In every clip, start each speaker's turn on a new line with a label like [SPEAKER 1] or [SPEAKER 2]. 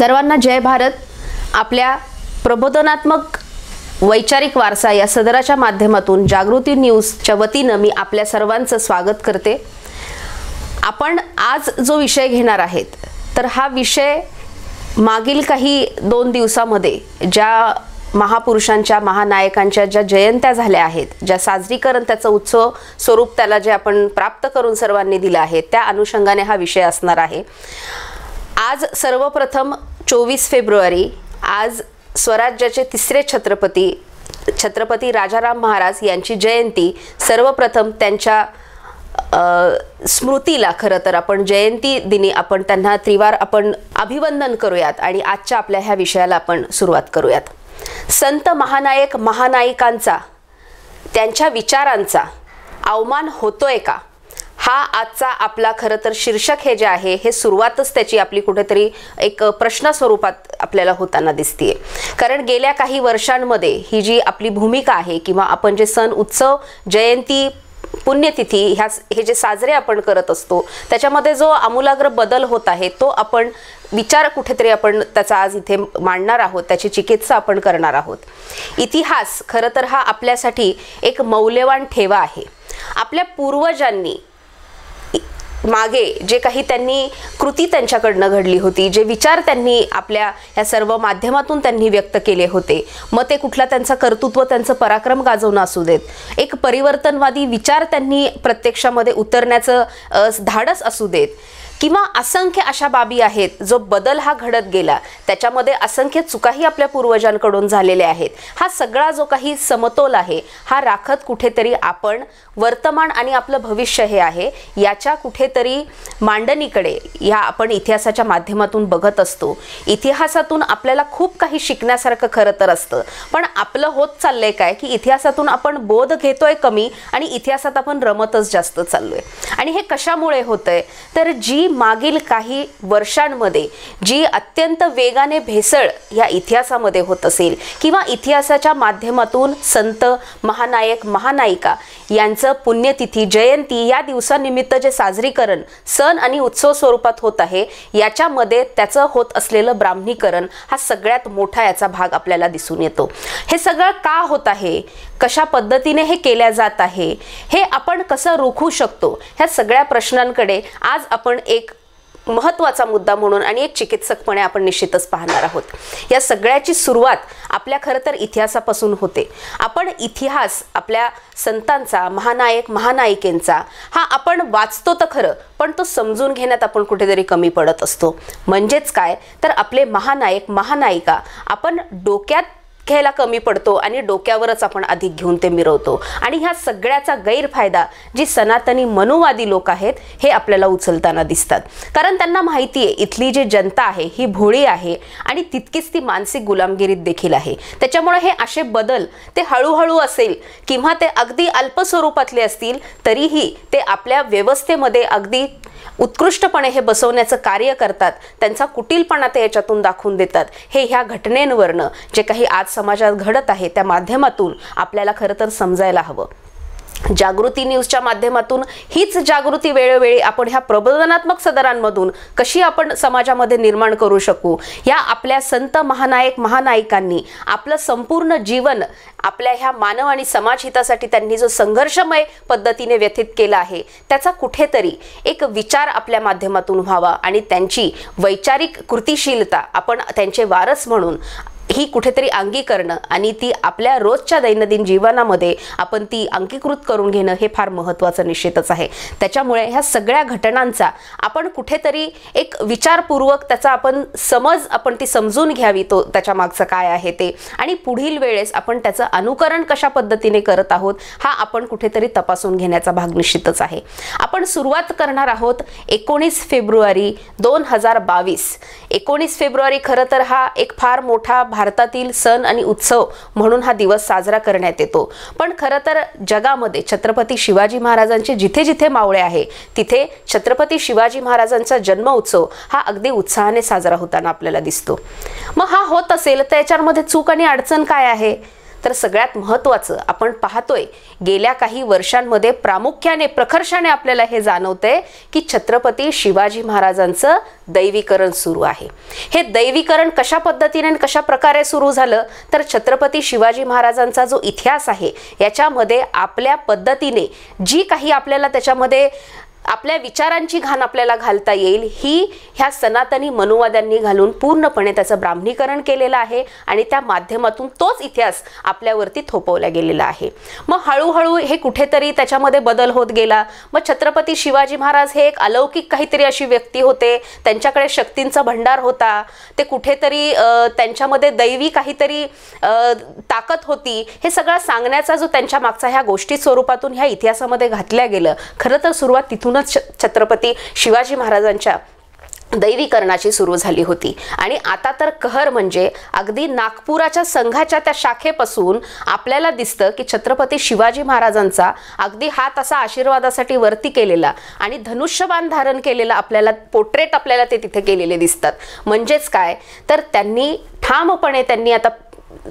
[SPEAKER 1] सर्वांना जय भारत। आपल्या प्रबोधनात्मक वैचारिक वारसा या सदराच्या माध्यमातून जागृती न्यूजच्या वतीने मी आपल्या सर्वांचं स्वागत करते। आपण आज जो विषय घेणार आहेत तर हा विषय मागील काही 2 दिवसांमध्ये ज्या महापुरुषांच्या महानायकांच्या ज्या जयंत्या झाल्या आहेत, ज्या साजरीकरण त्याचं उत्सव स्वरूप त्याला जे आपण प्राप्त करून सर्वांनी दिलं आहे, त्या अनुषंगाने हा विषय असणार आहे। आज सर्वप्रथम 24 फेब्रुवारी आज स्वराज्याचे तिसरे छत्रपती राजाराम महाराज यांची जयंती। सर्वप्रथम त्यांच्या स्मृतीला खरं तर आपण जयंती दिनी आपण त्यांना त्रिवार आपण अभिवंदन करूयात आणि आजच्या आपल्या ह्या विषयाला आपण सुरुवात करूयात। संत महानायक महानायिकांचा त्यांच्या विचारांचा अवमान होतोय का, हा आजचा आपला खरं तर शीर्षक हे जे आहे हे सुरुवातच त्याची आपली कुठेतरी एक प्रश्न स्वरूपात आपल्याला होताना दिसतेय। कारण गेल्या काही वर्षांमध्ये ही जी आपली भूमिका आहे किंवा आपण जे सण उत्सव जयंती पुण्यतिथी हे जे साजरे आपण करत असतो त्याच्यामध्ये जो आमूलाग्र बदल होत आहे तो आपण विचार कुठेतरी आपण त्याचा आज इथे मांडणार आहोत, त्याची चिकित्सा आपण करणार आहोत। इतिहास खरं तर हा आपल्यासाठी एक मौल्यवान ठेवा आहे। आपल्या पूर्वजांनी मागे जे काही त्यांनी कृती त्यांच्याकडनं घडली होती, जे विचार त्यांनी आपल्या या सर्व माध्यमातून त्यांनी व्यक्त केले होते, मग ते कुठला त्यांचा कर्तृत्व त्यांचं पराक्रम गाजवणं असू देत, एक परिवर्तनवादी विचार त्यांनी प्रत्यक्षामध्ये उतरण्याचं धाडस असू देत, किंवा असंख्य अशा बाबी आहेत जो बदल हा घडत गेला, त्याच्यामध्ये असंख्य चुकाही आपल्या पूर्वजांकडून झालेल्या आहेत। हा सगळा जो काही समतोल आहे हा राखत कुठेतरी आपण वर्तमान आणि आपलं भविष्य हे आहे याच्या कुठेतरी मांडणीकडे या आपण इतिहासाच्या माध्यमातून बघत असतो। इतिहासातून आपल्याला खूप काही शिकण्यासारखं खरं तर असतं, पण आपलं होत चाललंय काय की इतिहासातून आपण बोध घेतोय कमी आणि इतिहासात आपण रमतच जास्त चाललोय। आणि हे कशामुळे होतंय तर जी मागील काही वर्षांमध्ये जी अत्यंत वेगाने भेसळ या इतिहासामध्ये होत असेल किंवा इतिहासाच्या माध्यमातून संत महानायक महानायिका यांचं पुण्यतिथी जयंती या दिवसानिमित्त जे साजरीकरण सण आणि उत्सव स्वरूपात होत आहे याच्यामध्ये त्याचं होत असलेलं ब्राह्मणीकरण हा सगळ्यात मोठा याचा भाग आपल्याला दिसून येतो। हे सगळं का होत आहे, कशा पद्धतीने हे केल्या जात आहे, हे आपण कसं रोखू शकतो, ह्या सगळ्या प्रश्नांकडे आज आपण एक महत्त्वाचा मुद्दा म्हणून आणि एक चिकित्सकपणे आपण निश्चितच पाहणार आहोत। या सगळ्याची सुरुवात आपल्या खरं तर इतिहासापासून होते। आपण इतिहास आपल्या संतांचा महानायक महानायिकेंचा हा आपण वाचतो तर खरं, पण तो समजून घेण्यात आपण कुठेतरी कमी पडत असतो। म्हणजेच काय तर आपले महानायक महानायिका आपण डोक्यात घ्यायला कमी पडतो आणि डोक्यावरच आपण अधिक घेऊन ते मिरवतो। आणि ह्या सगळ्याचा गैरफायदा जी सनातनी मनुवादी लोक आहेत हे आपल्याला उचलताना दिसतात। कारण त्यांना माहिती आहे इथली जी जनता आहे ही भोळी आहे आणि तितकीच ती मानसिक गुलामगिरीत देखील आहे। त्याच्यामुळे हे असे बदल ते हळूहळू असेल किंवा ते अगदी अल्प स्वरूपातले असतील तरीही ते आपल्या व्यवस्थेमध्ये अगदी उत्कृष्टपणे हे बसवण्याचं कार्य करतात। त्यांचा कुटीलपणा ते याच्यातून दाखवून देतात। हे ह्या घटनेंवरनं जे काही आज समाजात घडत आहे त्या माध्यमातून आपल्याला खरं तर समजायला हवं। जागृती न्यूजच्या माध्यमातून हीच जागृती वेळोवेळी आपण ह्या प्रबोधनात्मक सदरांमधून कशी आपण समाजामध्ये निर्माण करू शकू, या आपल्या संत महानायक महानायिकांनी आपलं संपूर्ण जीवन आपल्या ह्या मानव आणि समाज हितासाठी त्यांनी जो संघर्षमय पद्धतीने व्यतीत केला आहे त्याचा कुठेतरी एक विचार आपल्या माध्यमातून व्हावा आणि त्यांची वैचारिक कृतिशीलता आपण त्यांचे वारस म्हणून ही कुठेतरी अंगीकरणं आणि ती आपल्या रोजच्या दैनंदिन जीवनामध्ये आपण ती अंगीकृत करून घेणं हे फार महत्त्वाचं निश्चितच आहे। त्याच्यामुळे ह्या सगळ्या घटनांचा आपण कुठेतरी एक विचारपूर्वक त्याचा आपण समज आपण ती समजून घ्यावी, तो त्याच्या मागचं काय आहे ते, आणि पुढील वेळेस आपण त्याचं अनुकरण कशा पद्धतीने करत आहोत हा आपण कुठेतरी तपासून घेण्याचा भाग निश्चितच आहे। आपण सुरुवात करणार आहोत 19 फेब्रुवारी 2022। 19 फेब्रुवारी खरं तर हा एक फार मोठा भारतातील सण आणि उत्सव म्हणून हा दिवस साजरा करण्यात येतो। पण खरं तर जगामध्ये छत्रपती शिवाजी महाराजांचे जिथे जिथे मावळे आहे तिथे छत्रपती शिवाजी महाराजांचा जन्म उत्सव हा अगदी उत्साहाने साजरा होताना आपल्याला दिसतो। मग हा होत असेल तर याच्यामध्ये चूक आणि अडचण काय आहे? तर सगळ्यात महत्त्वाचं आपण पाहतोय गेल्या काही वर्षांमध्ये प्रामुख्याने प्रखर्षाने आपल्याला हे जाणवतंय की छत्रपती शिवाजी महाराजांचं दैवीकरण सुरू आहे। हे दैवीकरण कशा पद्धतीने आणि कशा प्रकारे सुरू झालं तर छत्रपती शिवाजी महाराजांचा जो इतिहास आहे याच्यामध्ये आपल्या पद्धतीने जी काही आपल्याला त्याच्यामध्ये आपल्या विचारांची घाण आपल्याला घालता येईल ही ह्या सनातनी मनुवाद्यांनी घालून पूर्णपणे त्याचं ब्राह्मणीकरण केलेलं आहे आणि त्या माध्यमातून तोच इतिहास आपल्यावरती थोपवला गेलेला आहे। मग हळूहळू हे कुठेतरी त्याच्यामध्ये बदल होत गेला। मग छत्रपती शिवाजी महाराज हे एक अलौकिक काहीतरी अशी व्यक्ती होते, त्यांच्याकडे शक्तींचा भंडार होता, ते कुठेतरी त्यांच्यामध्ये दैवी काहीतरी ताकद होती, हे सगळं सांगण्याचा जो त्यांच्या मागचा ह्या गोष्टी स्वरूपातून ह्या इतिहासामध्ये घातल्या गेलं। खरं तर सुरुवात तिथून छत्रपती शिवाजी महाराजांच्या दैवीकरणाची सुरू झाली होती आणि आता तर कहर म्हणजे अगदी नागपुराच्या संघाच्या त्या शाखेपासून आपल्याला दिसतं की छत्रपती शिवाजी महाराजांचा अगदी हात असा आशीर्वादासाठी वरती केलेला आणि धनुष्यबाण धारण केलेला आपल्याला पोर्ट्रेट आपल्याला ते तिथे केलेले दिसतात। म्हणजेच काय तर त्यांनी ठामपणे त्यांनी आता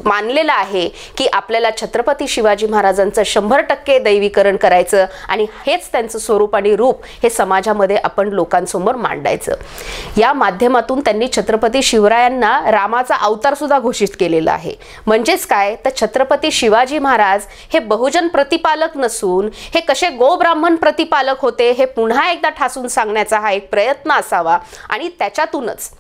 [SPEAKER 1] मानलेलं आहे की आपल्याला छत्रपती शिवाजी महाराजांचं 100% दैवीकरण करायचं आणि हेच त्यांचं स्वरूप आणि रूप हे समाजामध्ये आपण लोकांसमोर मांडायचं। या माध्यमातून त्यांनी छत्रपती शिवरायांना रामाचा अवतार सुद्धा घोषित केलेला आहे। म्हणजेच काय तर छत्रपती शिवाजी महाराज हे बहुजन प्रतिपालक नसून हे कसे गोब्राह्मण प्रतिपालक होते हे पुन्हा एकदा ठासून सांगण्याचा हा एक प्रयत्न असावा आणि त्याच्यातूनच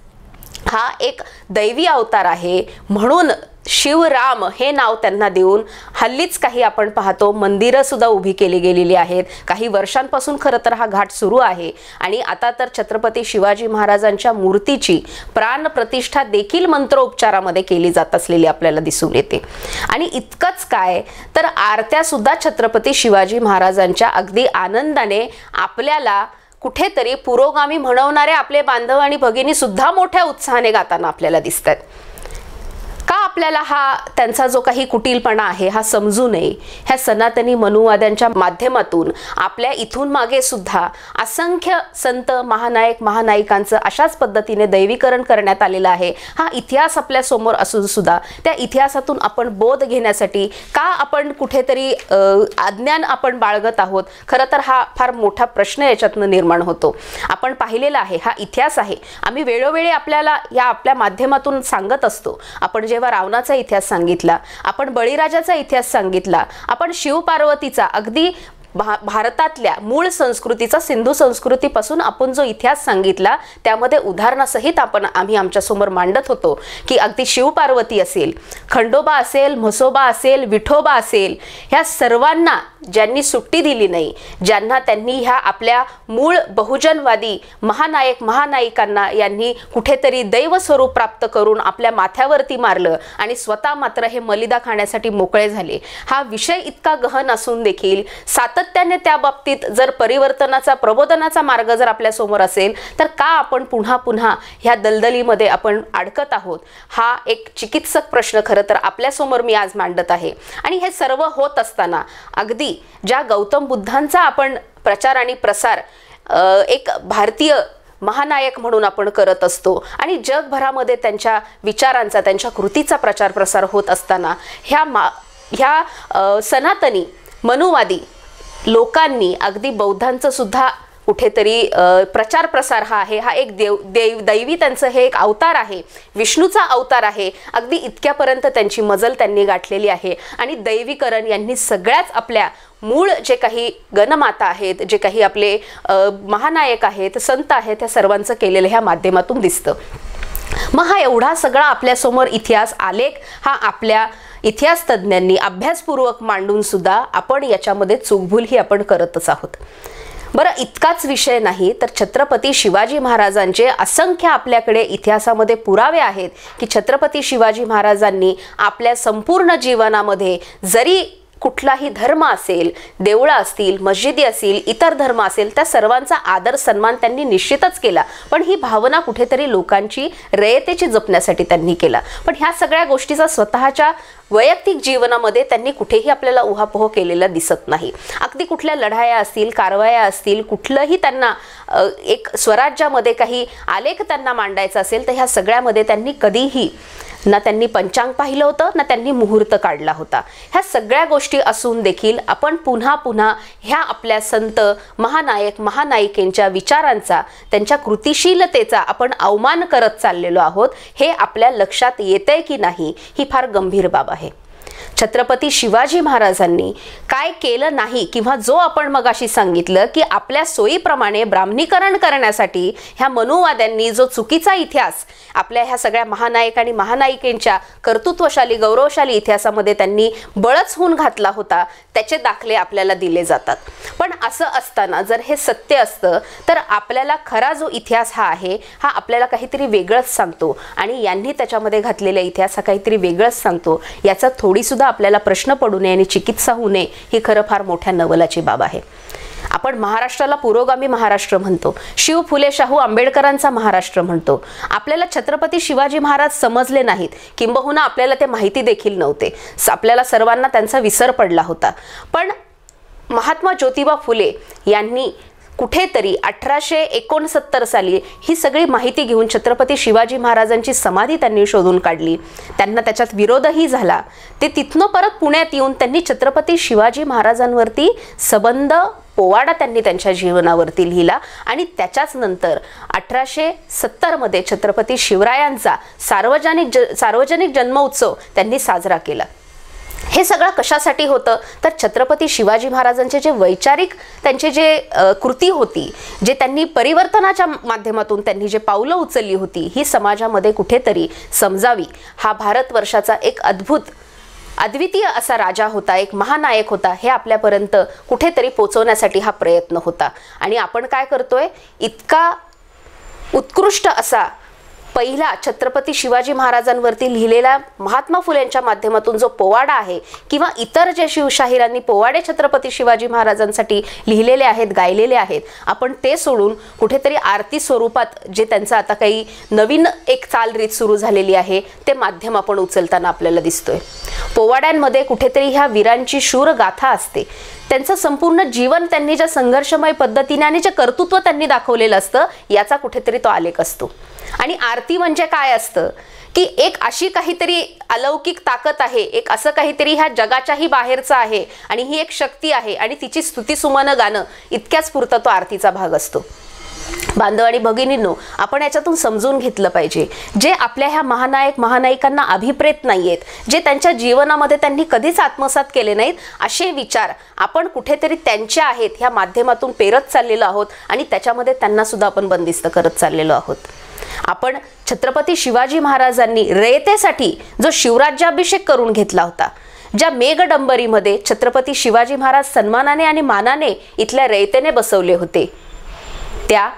[SPEAKER 1] हा एक दैवी अवतार आहे म्हणून शिवराम हे नाव त्यांना देऊन हल्लीच काही आपण पाहतो मंदिरं सुद्धा उभी केली गेलेली आहेत। काही वर्षांपासून खरं तर हा घाट सुरू आहे आणि आता तर छत्रपती शिवाजी महाराजांच्या मूर्तीची प्राण प्रतिष्ठा देखील मंत्रोपचारामध्ये केली जात असलेली आपल्याला दिसून येते। आणि इतकंच काय तर आरत्या सुद्धा छत्रपती शिवाजी महाराजांच्या अगदी आनंदाने आपल्याला कुठेतरी पुरोगामी म्हणवणारे आपले बांधव आणि भगिनी सुद्धा मोठ्या उत्साहाने गाताना आपल्याला दिसतात। का आपल्याला हा त्यांचा जो काही कुटीलपणा आहे हा समजू नये? ह्या सनातनी मनुवाद्यांच्या माध्यमातून आपल्या इथून मागे सुद्धा असंख्य संत महानायक महानायिकांचं अशाच पद्धतीने दैवीकरण करण्यात आलेलं आहे। हा इतिहास आपल्या समोर असून सुद्धा त्या इतिहासातून आपण बोध घेण्यासाठी का आपण कुठेतरी अज्ञान आपण बाळगत आहोत? खरं तर हा फार मोठा प्रश्न याच्यातनं निर्माण होतो। आपण पाहिलेला आहे हा इतिहास आहे, आम्ही वेळोवेळी आपल्याला या आपल्या माध्यमातून सांगत असतो। आपण जेव्हा रावणाचा इतिहास सांगितला, आपण बळीराजाचा इतिहास सांगितला, आपण शिवपार्वतीचा अगदी भारतातल्या मूळ संस्कृतीचा सिंधू संस्कृतीपासून आपण जो इतिहास सांगितला त्यामध्ये उदाहरणासहित आम्ही आमच्या समोर मांडत होतो की अगदी शिवपार्वती असेल, खंडोबा असेल, म्हसोबा असेल, विठोबा असेल, ह्या सर्वांना ज्यांनी सुट्टी दिली नाही, ज्यांना त्यांनी ह्या आपल्या मूळ बहुजनवादी महानायक महानायिकांना यांनी कुठेतरी दैव स्वरूप प्राप्त करून आपल्या माथ्यावरती मारलं आणि स्वतः मात्र हे मलिदा खाण्यासाठी मोकळे झाले। हा विषय इतका गहन असून देखील सातत्याने त्या बाबतीत जर परिवर्तनाचा प्रबोधनाचा मार्ग जर आपल्या समोर असेल तर का आपण पुन्हा पुन्हा ह्या दलदलीमध्ये आपण अडकत आहोत? हा एक चिकित्सक प्रश्न खरं तर आपल्या समोर मी आज मांडत आहे। आणि हे सर्व होत असताना अगदी ज्या गौतम बुद्धांचा आपण प्रचार आणि प्रसार एक भारतीय महानायक म्हणून आपण करत असतो आणि जगभरामध्ये त्यांच्या विचारांचा त्यांच्या कृतीचा प्रचार प्रसार होत असताना ह्या सनातनी मनुवादी लोकांनी अगदी बौद्धांचं सुद्धा कुठेतरी प्रचार प्रसार हा आहे, हा एक दैवी त्यांचं हे एक अवतार आहे, विष्णूचा अवतार आहे, अगदी इतक्यापर्यंत त्यांची मजल त्यांनी गाठलेली आहे। आणि दैवीकरण यांनी सगळ्याच आपल्या मूळ जे काही गणमाता आहेत, जे काही आपले महानायक आहेत, संत आहेत, त्या सर्वांचं केलेलं ह्या माध्यमातून दिसतं। मग हा एवढा सगळा आपल्यासमोर इतिहास आलेख हा आपल्या इतिहास तज्ञांनी अभ्यासपूर्वक मांडून सुद्धा आपण याच्यामध्ये चूकभूल ही आपण करतच आहोत। बरं, इतकाच विषय नाही तर छत्रपती शिवाजी महाराजांचे असंख्य आपल्याकडे इतिहासामध्ये पुरावे आहेत की छत्रपती शिवाजी महाराजांनी आपल्या संपूर्ण जीवनामध्ये जरी कुठलाही धर्म असेल, देवळं असतील, मस्जिदी असतील, इतर धर्म असेल, त्या सर्वांचा आदर सन्मान त्यांनी निश्चितच केला. पण ही भावना कुठेतरी लोकांची रयतेची जपण्यासाठी त्यांनी केला. पण ह्या सगळ्या गोष्टीचा स्वतःच्या वैयक्तिक जीवनामध्ये त्यांनी कुठेही आपल्याला उहापोह केलेला दिसत नाही. अगदी कुठल्या लढाया असतील, कारवाया असतील, कुठलंही त्यांना एक स्वराज्यामध्ये काही आलेख त्यांना मांडायचा असेल तर ह्या सगळ्यामध्ये त्यांनी कधीही ना त्यांनी पंचांग पाहिलं होतं, ना त्यांनी मुहूर्त काढला होता. ह्या सगळ्या गोष्टी असून देखील आपण पुन्हा पुन्हा ह्या आपल्या संत महानायक महानायिकेंच्या विचारांचा, त्यांच्या कृतिशीलतेचा आपण अवमान करत चाललेलो आहोत. हे आपल्या लक्षात येतंय की नाही, ही फार गंभीर बाब आहे. छत्रपती शिवाजी महाराजांनी काय केलं नाही, किंवा जो आपण मगाशी सांगितलं की आपल्या सोयीप्रमाणे ब्राह्मणीकरण करण्यासाठी ह्या मनुवाद्यांनी जो चुकीचा इतिहास आपल्या ह्या सगळ्या महानायक आणि महानायिकेंच्या कर्तृत्वशाली गौरवशाली इतिहासामध्ये त्यांनी बळच होऊन घातला होता, त्याचे दाखले आपल्याला दिले जातात. पण असं असताना जर हे सत्य असतं तर आपल्याला खरा जो इतिहास हा आहे हा आपल्याला काहीतरी वेगळंच सांगतो, आणि यांनी त्याच्यामध्ये घातलेला इतिहास हा काहीतरी वेगळंच सांगतो. याचा थोडी सुद्धा आपल्याला प्रश्न पडू नये आणि चिकित्सा होऊ नये, ही खरं फार मोठ्या नवलाची बाब आहे. आपण महाराष्ट्राला पुरोगामी महाराष्ट्र म्हणतो, शिव फुले शाहू आंबेडकरांचा महाराष्ट्र म्हणतो. आपल्याला छत्रपती शिवाजी महाराज समजले नाहीत, किंबहुना आपल्याला ते माहिती देखील नव्हते. आपल्याला सर्वांना त्यांचा विसर पडला होता. पण महात्मा ज्योतिबा फुले यांनी कुठेतरी 1869 साली ही सगळी माहिती घेऊन छत्रपती शिवाजी महाराजांची समाधी त्यांनी शोधून काढली. त्यांना त्याच्यात विरोधही झाला. ते तिथनं परत पुण्यात येऊन त्यांनी छत्रपती शिवाजी महाराजांवरती सबंध पोवाडा त्यांनी त्यांच्या जीवनावरती लिहिला, आणि त्याच्याच नंतर 1870 मध्ये छत्रपती शिवरायांचा सार्वजनिक जन्मोत्सव त्यांनी साजरा केला. हे सगळं कशासाठी होतं तर छत्रपती शिवाजी महाराजांचे जे वैचारिक त्यांचे जे कृती होती, जे त्यांनी परिवर्तनाच्या माध्यमातून त्यांनी जे पावलं उचलली होती, ही समाजामध्ये कुठेतरी समजावी. हा भारतवर्षाचा एक अद्वितीय असा राजा होता, एक महानायक होता, हे आपल्यापर्यंत कुठेतरी पोचवण्यासाठी हा प्रयत्न होता. आणि आपण काय करतोय, इतका उत्कृष्ट असा पहिला छत्रपती शिवाजी महाराजांवरती लिहिलेला महात्मा फुलेंच्या माध्यमातून जो पोवाडा आहे, किंवा इतर जे शिवशाहिरांनी पोवाडे छत्रपती शिवाजी महाराजांसाठी लिहिलेले आहेत, गायलेले आहेत, आपण ते सोडून कुठेतरी आरती स्वरूपात जे त्यांचं आता काही नवीन एक चालरीत सुरू झालेली आहे ते माध्यम आपण उचलताना आपल्याला दिसतोय. पोवाड्यांमध्ये कुठेतरी ह्या वीरांची शूर गाथा असते, त्यांचं संपूर्ण जीवन त्यांनी ज्या संघर्षमय पद्धतीने आणि जे कर्तृत्व त्यांनी दाखवलेलं असतं याचा कुठेतरी तो आलेख असतो. आणि आरती म्हणजे काय असतं की एक अशी काहीतरी अलौकिक ताकद आहे, एक असं काहीतरी ह्या जगाच्याही बाहेरचं आहे, आणि ही एक शक्ती आहे, आणि तिची स्तुतिसुमनं गाणं, इतक्याच पुरता तो आरतीचा भाग असतो. बांधव आणि भगिनींनो, आपण याच्यातून समजून घेतलं पाहिजे, जे आपल्या ह्या महानायक महानायिकांना अभिप्रेत नाहीयेत, जे त्यांच्या जीवनामध्ये त्यांनी कधीच आत्मसात केले नाहीत, असे विचार आपण कुठेतरी त्यांचे आहेत ह्या माध्यमातून पेरत चाललेलो आहोत, आणि त्याच्यामध्ये त्यांना सुद्धा आपण बंदिस्त करत चाललेलो आहोत. आपण छत्रपती शिवाजी महाराजांनी रयतेसाठी जो शिवराज्याभिषेक करून घेतला होता, ज्या मेघडंबरीमध्ये छत्रपती शिवाजी महाराज सन्मानाने आणि मानाने इथल्या रयतेने बसवले होते, त्या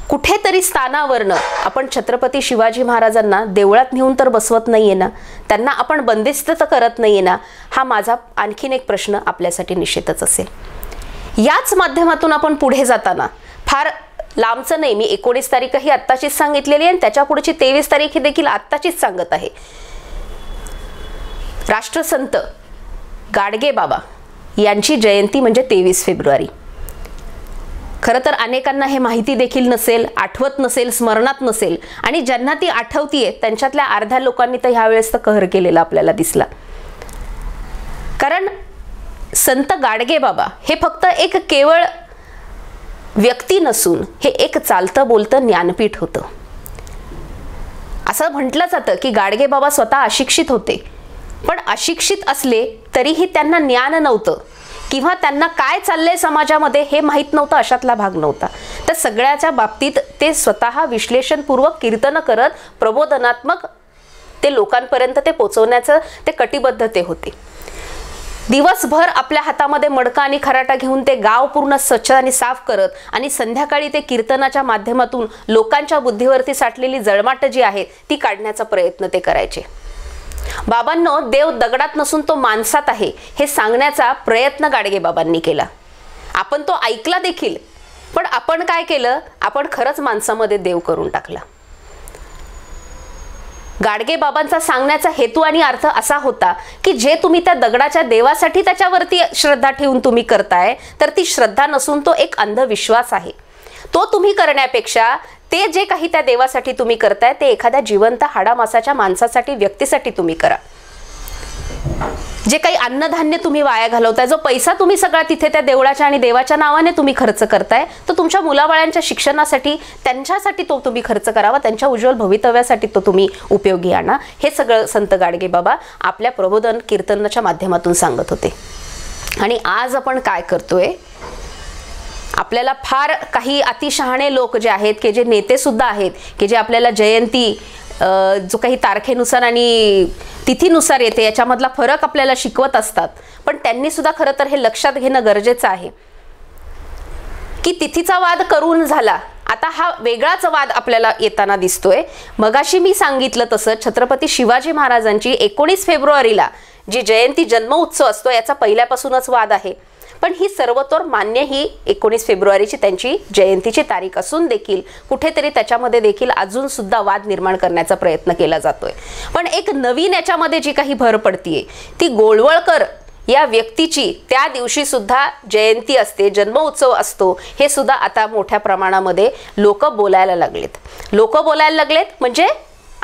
[SPEAKER 1] कुठेतरी स्थानावरनं आपण छत्रपती शिवाजी महाराजांना देवळात नेऊन तर बसवत नाहीये ना, त्यांना आपण बंदिस्त तर करत नाहीये ना, हा माझा आणखीन एक प्रश्न आपल्यासाठी निश्चितच असेल. याच माध्यमातून आपण पुढे जाताना फार लांबचं नाही, मी 19 तारीखही आत्ताचीच सांगितलेली आहे, आणि त्याच्या पुढची 23 तारीख ही देखील आत्ताचीच सांगत आहे. राष्ट्रसंत गाडगे बाबा यांची जयंती म्हणजे 23 फेब्रुवारी. खरं तर अनेकांना हे माहिती देखील नसेल, आठवत नसेल, स्मरणात नसेल, आणि ज्यांना ती आठवतीये त्यांच्यातल्या अर्ध्या लोकांनी तर ह्यावेळेस तर कहर केलेला आपल्याला दिसला. कारण संत गाडगे बाबा हे फक्त एक केवळ व्यक्ती नसून हे एक चालतं बोलतं ज्ञानपीठ होतं. असं म्हटलं जातं की गाडगे बाबा स्वतः अशिक्षित होते, पण अशिक्षित असले तरीही त्यांना ज्ञान नव्हतं, किंवा त्यांना काय चाललंय समाजामध्ये हे माहीत नव्हतं, अशातला भाग नव्हता. तर सगळ्याच्या बाबतीत ते स्वतः विश्लेषणपूर्वक कीर्तन करत प्रबोधनात्मक ते लोकांपर्यंत ते पोचवण्याचं ते कटिबद्ध ते होते. दिवसभर आपल्या हातामध्ये मडका आणि खराटा घेऊन ते गाव पूर्ण स्वच्छ आणि साफ करत, आणि संध्याकाळी ते कीर्तनाच्या माध्यमातून लोकांच्या बुद्धीवरती साठलेली जळमाट जी आहे ती काढण्याचा प्रयत्न ते करायचे. बाबांनो, देव दगडात नसून तो माणसात आहे हे सांगण्याचा प्रयत्न गाडगे बाबांनी केला. आपण तो ऐकला देखील, पण आपण काय केलं, आपण खरंच माणसामध्ये देव करून टाकला. गाडगे बाबांचा सांगण्याचा हेतू आणि अर्थ असा होता की जे तुम्ही त्या दगडाच्या देवासाठी त्याच्यावरती श्रद्धा ठेवून तुम्ही करताय, तर ती श्रद्धा नसून तो एक अंधविश्वास आहे. तो तुम्ही करण्यापेक्षा ते जे काही त्या देवासाठी तुम्ही करताय ते एखाद्या जिवंत हाडामासाच्या माणसासाठी, व्यक्तीसाठी तुम्ही करा. जे काही अन्नधान्य तुम्ही वाया घालवताय, जो पैसा तुम्ही सगळा तिथे त्या देवळाच्या आणि देवाच्या नावाने तुम्ही खर्च करताय, तो तुमच्या मुलाबाळांच्या शिक्षणासाठी, त्यांच्यासाठी तो तुम्ही खर्च करावा, त्यांच्या उज्ज्वल भवितव्यासाठी तो तुम्ही उपयोगी आणा. हे सगळं संत गाडगे बाबा आपल्या प्रबोधन कीर्तनाच्या माध्यमातून सांगत होते. आणि आज आपण काय करतोय, आपल्याला फार काही अतिशहाणे लोक जे आहेत, की जे नेते सुद्धा आहेत, की जे आपल्याला जयंती जो काही तारखेनुसार आणि तिथीनुसार येते याच्यामधला फरक आपल्याला शिकवत असतात. पण त्यांनी सुद्धा खरं तर हे लक्षात घेणं गरजेचं आहे की तिथीचा वाद करून झाला, आता हा वेगळाच वाद आपल्याला येताना दिसतोय. मगाशी मी सांगितलं तसं छत्रपती शिवाजी महाराजांची 19 फेब्रुवारीला जी जयंती जन्म उत्सव असतो याचा पहिल्यापासूनच वाद आहे. पण ही सर्वतोर मान्य ही 19 फेब्रुवारीची त्यांची जयंतीची तारीख असून देखील कुठेतरी त्याच्यामध्ये देखील अजून सुद्धा वाद निर्माण करण्याचा प्रयत्न केला जातोय. पण एक नवीन याच्यामध्ये जी काही भर पडतीये ती गोळवळकर या व्यक्तीची त्या दिवशी सुद्धा जयंती असते, जन्म उत्सव असतो, हे सुद्धा आता मोठ्या प्रमाणामध्ये लोक बोलायला लागलेत. म्हणजे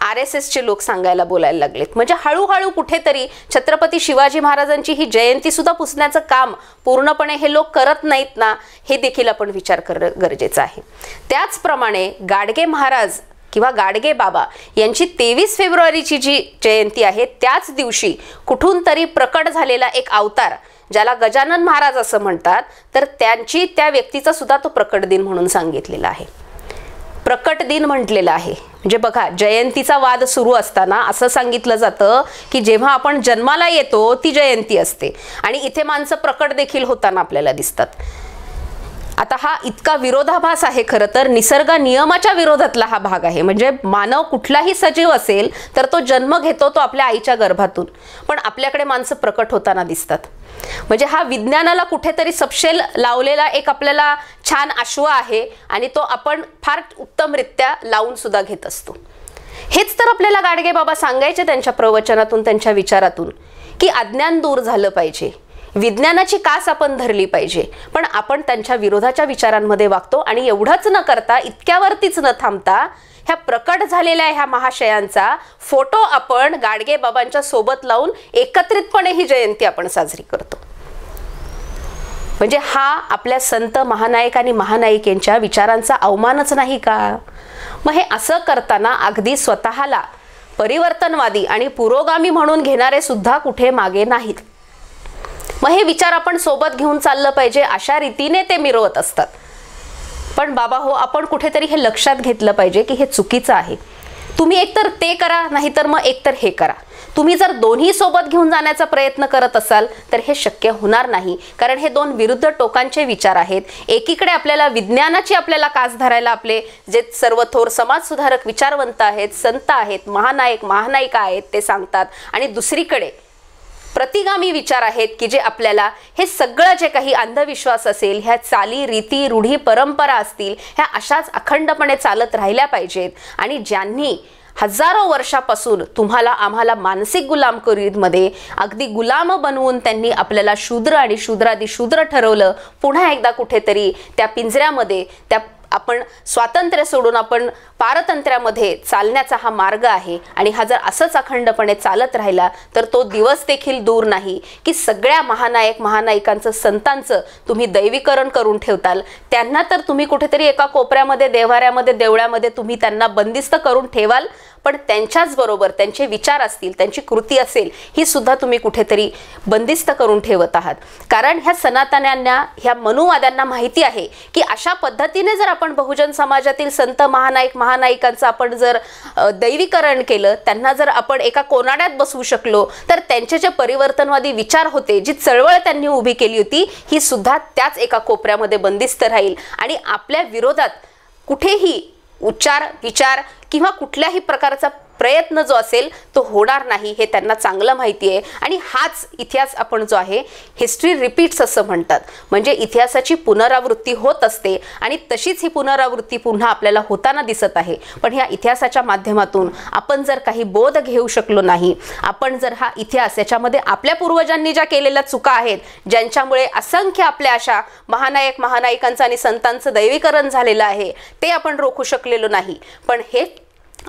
[SPEAKER 1] RSS चे लोक सांगायला बोलायला लागलेत. म्हणजे हळूहळू कुठेतरी छत्रपती शिवाजी महाराजांची ही जयंती सुद्धा पुसण्याचं काम पूर्णपणे हे लोक करत नाहीत ना, हे देखील आपण विचार करणं गरजेचं आहे. त्याचप्रमाणे गाडगे महाराज किंवा गाडगे बाबा यांची 23 फेब्रुवारीची जी जयंती आहे त्याच दिवशी कुठून तरी प्रकट झालेला एक अवतार, ज्याला गजानन महाराज असं म्हणतात, तर त्यांची त्या व्यक्तीचा सुद्धा तो प्रकट दिन म्हणून सांगितलेला आहे, प्रकट दिन म्हटलेला आहे. म्हणजे बघा, जयंतीचा वाद सुरू असताना असं सांगितलं जातं की जेव्हा आपण जन्माला येतो ती जयंती असते आणि इथे माणसं प्रकट देखील होताना आपल्याला दिसतात. आता हा इतका विरोधाभास आहे, खरं तर निसर्ग नियमाच्या विरोधातला हा भाग आहे. म्हणजे मानव कुठलाही सजीव असेल तर तो जन्म घेतो तो आपल्या आईच्या गर्भातून, पण आपल्याकडे माणसं प्रकट होताना दिसतात. म्हणजे हा विज्ञानाला कुठेतरी सपशेल लावलेला एक आपल्याला छान आशवा आहे आणि तो आपण फार उत्तमरित्या लावून सुद्धा घेत असतो. हेच तर आपल्याला गाडगे बाबा सांगायचे त्यांच्या प्रवचनातून, त्यांच्या विचारातून, की अज्ञान दूर झालं पाहिजे, विज्ञानाची कास आपण धरली पाहिजे. पण आपण त्यांच्या विरोधाच्या विचारांमध्ये वागतो आणि एवढंच न करता, इतक्यावरतीच न थांबता, ह्या प्रकट झालेल्या ह्या महाशयांचा फोटो आपण गाडगे बाबांच्या सोबत लावून एकत्रितपणे ही जयंती आपण साजरी करतो. म्हणजे हा आपल्या संत महानायक आणि महानायिकेंच्या विचारांचा अवमानच नाही का? मग हे असं करताना अगदी स्वतःला परिवर्तनवादी आणि पुरोगामी म्हणून घेणारे सुद्धा कुठे मागे नाहीत. मग हे विचार आपण सोबत घेऊन चाललं पाहिजे, अशा रीतीने ते मिरवत असतात. पण बाबा हो, आपण कुठेतरी हे लक्षात घेतलं पाहिजे की हे चुकीचं आहे. तुम्ही एकतर ते करा, नाहीतर मग एकतर हे करा. तुम्ही जर दोन्ही सोबत घेऊन जाण्याचा प्रयत्न करत असाल तर हे शक्य होणार नाही, कारण हे दोन विरुद्ध टोकांचे विचार आहेत. एकीकडे आपल्याला विज्ञानाची आपल्याला कास धरायला आपले जे सर्व थोर समाजसुधारक विचारवंत आहेत, संत आहेत, महानायक महानायिका आहेत ते सांगतात, आणि दुसरीकडे प्रतिगामी विचार आहेत की जे आपल्याला हे सगळं जे काही अंधविश्वास असेल, ह्या चाली रीती रूढी परंपरा असतील, ह्या अशाच अखंडपणे चालत राहिल्या पाहिजेत. आणि ज्यांनी हजारो वर्षापासून तुम्हाला आम्हाला मानसिक गुलामगिरीमध्ये अगदी गुलाम बनवून त्यांनी आपल्याला शूद्र आणि शूद्रादी शूद्र ठरवलं, पुन्हा एकदा कुठेतरी त्या पिंजऱ्यामध्ये त्या आपण स्वातंत्र्य सोडून आपण पारतंत्र्यामध्ये चालण्याचा हा मार्ग आहे. आणि हा जर असंच अखंडपणे चालत राहिला तर तो दिवस देखील दूर नाही की सगळ्या महानायक महानायिकांचं, संतांचं तुम्ही दैवीकरण करून ठेवताल. त्यांना तर तुम्ही कुठेतरी एका कोपऱ्यामध्ये, देव्हाऱ्यामध्ये, देवळामध्ये तुम्ही त्यांना बंदिस्त करून ठेवाल, पण त्यांच्याच बरोबर त्यांचे विचार असतील, त्यांची कृती असेल, ही सुद्धा तुम्ही कुठेतरी बंदिस्त करून ठेवत आहात. कारण ह्या सनातन्यांना, ह्या मनुवाद्यांना माहिती आहे की अशा पद्धतीने जर आपण बहुजन समाजातील संत महानायक महानायिकांचं आपण जर दैवीकरण केलं, त्यांना जर आपण एका कोनाड्यात बसवू शकलो, तर त्यांचे जे परिवर्तनवादी विचार होते, जी चळवळ त्यांनी उभी केली होती, ही सुद्धा त्याच एका कोपऱ्यामध्ये बंदिस्त राहील. आणि आपल्या विरोधात कुठेही उच्चार विचार किंवा कुठल्याही प्रकारचा प्रयत्न जो असेल तो होणार नाही हे त्यांना चांगलं माहिती आहे. आणि हाच इतिहास आपण जो आहे हिस्ट्री रिपीट्स असं म्हणतात. म्हणजे इतिहासाची पुनरावृत्ती होत असते आणि तशीच ही पुनरावृत्ती पुन्हा आपल्याला होताना दिसत आहे. पण ह्या इतिहासाच्या माध्यमातून आपण जर काही बोध घेऊ शकलो नाही, आपण जर हा इतिहास याच्यामध्ये आपल्या पूर्वजांनी ज्या केलेल्या चुका आहेत, ज्यांच्यामुळे असंख्य आपल्या अशा महानायक महानायिकांचं आणि संतांचं दैवीकरण झालेलं आहे, ते आपण रोखू शकलेलो नाही. पण हे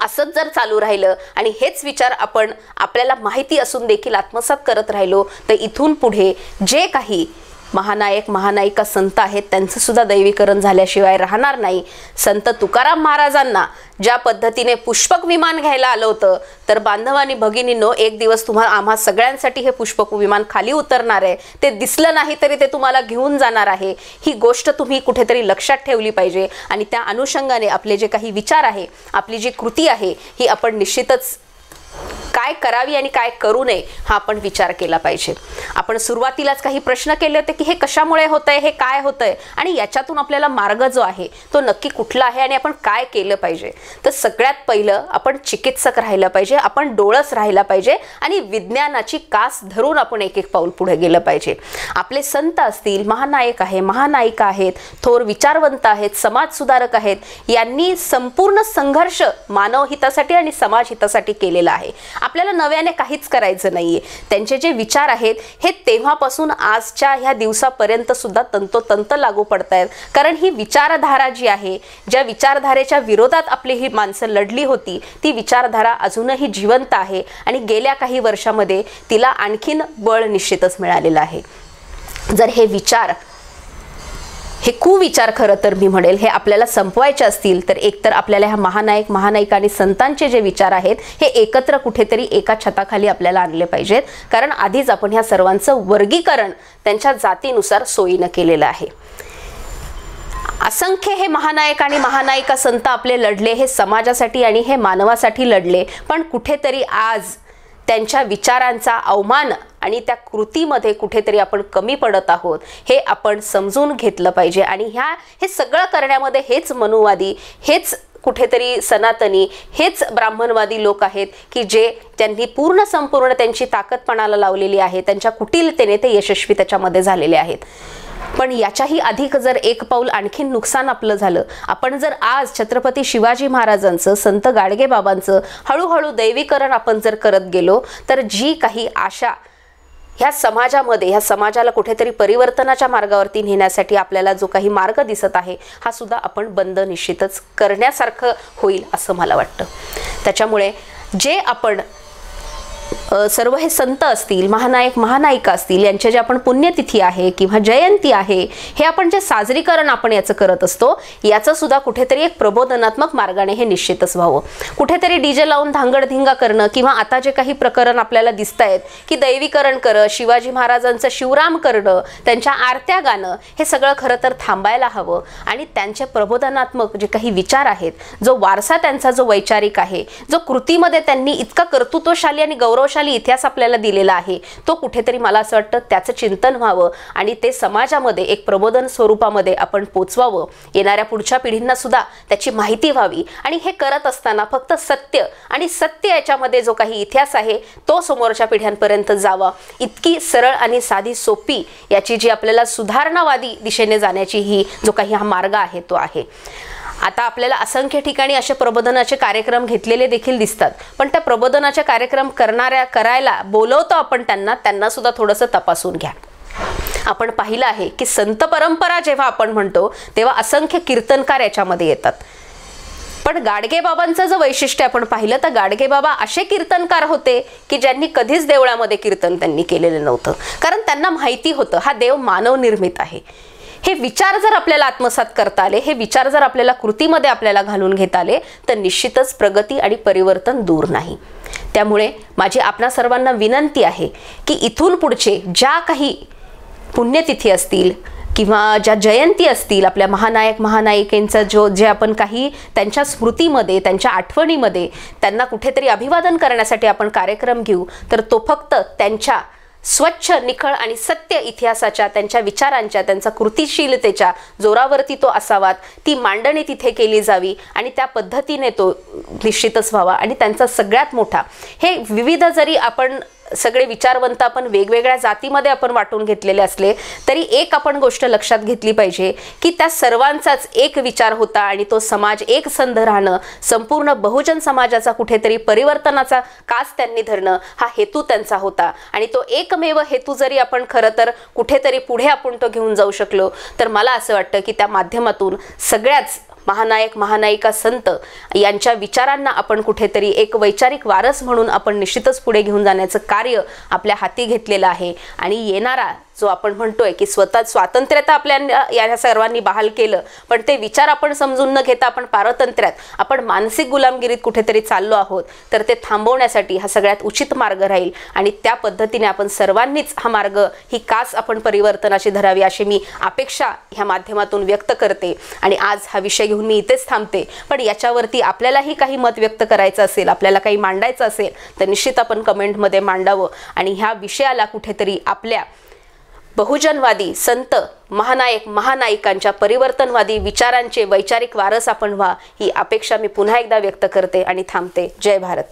[SPEAKER 1] असंच जर चालू राहिलं आणि हेच विचार आपण आपल्याला माहिती असून देखील आत्मसात करत राहिलो तर इथून पुढे जे काही महानायक महानायिका संत आहेत त्यांचं सुद्धा दैवीकरण झाल्याशिवाय राहणार नाही. संत तुकाराम महाराजांना ज्या पद्धतीने पुष्पक विमान घ्यायला आलं होतं, तर बांधवांनी भगिनींनो, एक दिवस तुम्हाला आम्हा सगळ्यांसाठी हे पुष्पक विमान खाली उतरणार आहे. ते दिसलं नाही तरी ते तुम्हाला घेऊन जाणार आहे. ही गोष्ट तुम्ही कुठेतरी लक्षात ठेवली पाहिजे. आणि त्या अनुषंगाने आपले जे काही विचार आहे, आपली जी कृती आहे, ही आपण निश्चितच काय करावी आणि काय करू नये हा आपण विचार केला पाहिजे. आपण सुरुवातीलाच काही प्रश्न केले होते की हे कशामुळे होतंय, हे काय होतंय आणि याच्यातून आपल्याला मार्ग जो आहे तो नक्की कुठला आहे आणि आपण काय केलं पाहिजे. तर सगळ्यात पहिलं आपण चिकित्सक राहिलं पाहिजे, आपण डोळस राहिला पाहिजे आणि विज्ञानाची कास धरून आपण एक एक पाऊल पुढे गेलं पाहिजे. आपले संत असतील, महानायक आहे, महानायिका आहेत, थोर विचारवंत आहेत, समाज सुधारक आहेत, यांनी संपूर्ण संघर्ष मानव हितासाठी आणि समाज हितासाठी केलेला आहे. आपल्याला नव्याने काहीच करायचं नाहीये. त्यांचे जे विचार आहेत हे तेव्हापासून आजच्या ह्या दिवसापर्यंत सुद्धा तंतोतंत लागू पडतायत. कारण ही विचारधारा जी आहे, ज्या विचारधारेच्या विरोधात आपली ही माणसं लढली होती, ती विचारधारा अजूनही जिवंत आहे आणि गेल्या काही वर्षामध्ये तिला आणखीन बळ निश्चितच मिळालेलं आहे. जर हे विचार, हे कुविचार खरं तर मी म्हणेल, हे आपल्याला संपवायचे असतील तर एकतर आपल्याला ह्या महानायक महानायिका आणि संतांचे जे विचार आहेत हे एकत्र कुठेतरी एका छताखाली आपल्याला आणले पाहिजेत. कारण आधीच आपण ह्या सर्वांचं वर्गीकरण त्यांच्या जातीनुसार सोयीनं केलेलं आहे. असंख्य हे महानायक आणि महानायिका संत आपले लढले, हे समाजासाठी आणि हे मानवासाठी लढले. पण कुठेतरी आज त्यांच्या विचारांचा अवमान आणि त्या कृतीमध्ये कुठेतरी आपण कमी पडत आहोत, हे आपण समजून घेतलं पाहिजे. आणि हे सगळं करण्यामध्ये हेच मनुवादी, हेच कुठेतरी सनातनी, हेच ब्राह्मणवादी लोक आहेत की जे त्यांनी पूर्ण संपूर्ण त्यांची ताकद पणाला लावलेली आहे. त्यांच्या कुटिलतेने ते यशस्वी त्याच्यामध्ये झालेले आहेत. पण याच्याही अधिक जर एक पाऊल आणखीन नुकसान आपलं झालं, आपण जर आज छत्रपती शिवाजी महाराजांचं, संत गाडगेबाबांचं हळूहळू दैवीकरण आपण जर करत गेलो तर जी काही आशा ह्या समाजामध्ये, ह्या समाजाला कुठेतरी परिवर्तनाच्या मार्गावरती नेण्यासाठी आपल्याला जो काही मार्ग दिसत आहे, हा सुद्धा आपण बंद निश्चितच करण्यासारखं होईल असं मला वाटतं. त्याच्यामुळे जे आपण सर्व हे संत असतील, महानायक महानायिका असतील, यांच्या जे आपण पुण्यतिथी आहे किंवा जयंती आहे, हे आपण जे साजरीकरण आपण याचं करत असतो, याचं सुद्धा कुठेतरी एक प्रबोधनात्मक मार्गाने हे निश्चितच व्हावं. कुठेतरी डीजे लावून धांगडधिंगा करणं किंवा आता जे काही प्रकरण आपल्याला दिसत आहेत की दैवीकरण करणं, शिवाजी महाराजांचं शिवराम करणं, त्यांच्या आरत्या गाणं, हे सगळं खरं तर थांबायला हवं. आणि त्यांचे प्रबोधनात्मक जे काही विचार आहेत, जो वारसा त्यांचा जो वैचारिक आहे, जो कृतीमध्ये त्यांनी इतका कर्तृत्वशाली आणि गौरवशाली इतिहास आपल्याला दिलेला आहे, तो कुठेतरी मला असं वाटतं त्याचं चिंतन व्हावं आणि ते समाजामध्ये एक प्रबोधन स्वरूपामध्ये आपण पोचवावं. येणाऱ्या पुढच्या पिढींना सुद्धा त्याची माहिती व्हावी. आणि हे करत असताना फक्त सत्य आणि सत्य याच्यामध्ये जो काही इतिहास आहे तो समोरच्या पिढ्यांपर्यंत जावा, इतकी सरळ आणि साधी सोपी याची जी आपल्याला सुधारणावादी दिशेने जाण्याची ही जो काही हा मार्ग आहे तो आहे. आता आपल्याला असंख्य ठिकाणी असे प्रबोधनाचे कार्यक्रम घेतलेले देखील दिसतात. पण त्या प्रबोधनाचे कार्यक्रम करायला बोलवतो आपण त्यांना सुद्धा थोडंसं तपासून घ्या. आपण पाहिलं आहे की संत परंपरा जेव्हा आपण म्हणतो तेव्हा असंख्य कीर्तनकार याच्यामध्ये येतात. पण गाडगेबाबांचं जर वैशिष्ट्य आपण पाहिलं तर गाडगेबाबा असे कीर्तनकार होते की ज्यांनी कधीच देवळामध्ये कीर्तन त्यांनी केलेलं नव्हतं. कारण त्यांना माहिती होतं हा देव मानव निर्मित आहे. हे विचार जर आपल्याला आत्मसात करता आले, हे विचार जर आपल्याला कृतीमध्ये आपल्याला घालून घेता आले तर निश्चितच प्रगती आणि परिवर्तन दूर नाही. त्यामुळे माझी आपणा सर्वांना विनंती आहे की इथून पुढचे ज्या काही पुण्यतिथी असतील किंवा ज्या जयंती असतील, आपल्या महानायक महानायिकांचा जे आपण काही त्यांच्या स्मृतीमध्ये, त्यांच्या आठवणीमध्ये त्यांना कुठेतरी अभिवादन करण्यासाठी आपण कार्यक्रम घेऊ, तर तो फक्त त्यांच्या स्वच्छ निखळ आणि सत्य इतिहासाच्या, त्यांच्या विचारांच्या, त्यांचा कृतिशीलतेच्या जोरावरती तो असावा, ती मांडणी तिथे केली जावी आणि त्या पद्धतीने तो निश्चितच व्हावा. आणि त्यांचा सगळ्यात मोठा, हे विविध जरी आपण सगळे विचारवंत आपण वेगवेगळ्या जातीमध्ये आपण वाटून घेतलेले असले तरी एक आपण गोष्ट लक्षात घेतली पाहिजे की त्या सर्वांचाच एक विचार होता आणि तो समाज एक संध राहणं, संपूर्ण बहुजन समाजाचा कुठेतरी परिवर्तनाचा कास त्यांनी धरणं हा हेतू त्यांचा होता. आणि तो एकमेव हेतू जरी आपण खरं तर कुठेतरी पुढे आपण तो घेऊन जाऊ शकलो तर मला असं वाटतं की त्या माध्यमातून सगळ्याच महानायक महानायिका संत यांच्या विचारांना आपण कुठेतरी एक वैचारिक वारस म्हणून आपण निश्चितच पुढे घेऊन जाण्याचं कार्य आपल्या हाती घेतलेलं आहे. आणि येणारा जो आपण म्हणतोय की स्वतः स्वातंत्र्य तर आपल्या या सर्वांनी बहाल केलं, पण ते विचार आपण समजून न घेता आपण पारतंत्र्यात, आपण मानसिक गुलामगिरीत कुठेतरी चाललो आहोत, तर ते थांबवण्यासाठी हा सगळ्यात उचित मार्ग राहील. आणि त्या पद्धतीने आपण सर्वांनीच हा मार्ग, ही कास आपण परिवर्तनाची धरावी अशी मी अपेक्षा ह्या माध्यमातून व्यक्त करते. आणि आज हा विषय घेऊन मी इथेच थांबते. पण याच्यावरती आपल्यालाही काही मत व्यक्त करायचं असेल, आपल्याला काही मांडायचं असेल तर निश्चित आपण कमेंटमध्ये मांडावं. आणि ह्या विषयाला कुठेतरी आपल्या बहुजनवादी संत महानायक महानायिकांच्या परिवर्तनवादी विचारांचे वैचारिक वारस आपण व्हा, ही अपेक्षा मी पुन्हा एकदा व्यक्त करते आणि थांबते. जय भारत.